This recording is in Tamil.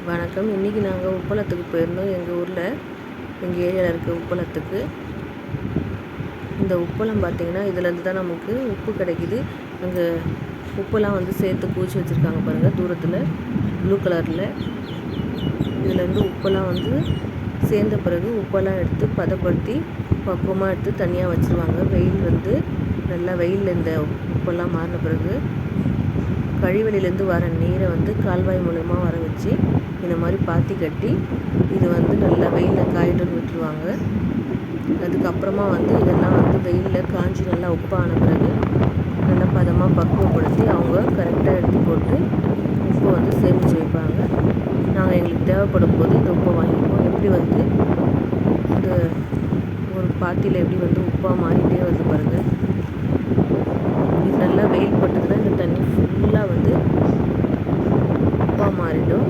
வணக்கம். இன்றைக்கி நாங்கள் உப்பளத்துக்கு போயிருந்தோம். எங்கள் ஊரில் எங்கள் ஏரியாவில் இருக்க உப்பளத்துக்கு. இந்த உப்பளம் பார்த்திங்கன்னா இதுலேருந்து தான் நமக்கு உப்பு கிடைக்கிது. அங்கே உப்பெல்லாம் சேர்த்து பூச்சி வச்சுருக்காங்க பாருங்கள், தூரத்தில் ப்ளூ கலரில். இதுலேருந்து உப்பெல்லாம் சேர்ந்த பிறகு உப்பெல்லாம் எடுத்து பதப்படுத்தி பக்குவமாக எடுத்து தனியாக வச்சுருவாங்க. நல்லா வெயிலில் இந்த உப்பெல்லாம் மாறின பிறகு கழிவறையிலேருந்து வர நீரை கால்வாய் மூலயமா வர வச்சு இந்த மாதிரி பாத்தி கட்டி இது நல்லா வெயிலில் காயிட்டுன்னு விட்டுருவாங்க. அதுக்கப்புறமா இதெல்லாம் வெயிலில் காஞ்சி நல்லா உப்பான பிறகு நல்லா பதமாக பக்குவப்படுத்தி அவங்க கரெக்டாக எடுத்து போட்டு உப்பை சேமித்து வைப்பாங்க. நாங்கள் எங்களுக்கு தேவைப்படும் போது இந்த உப்பை வாங்கிப்போம். எப்படி இந்த ஒரு பாத்தியில் எப்படி உப்பாக மாறிட்டே வருது பாருங்கள். இது நல்லா வெயில் பட்டதுன்னா இந்த தண்ணி ஃபுல்லாக உப்பாக மாறிடும்.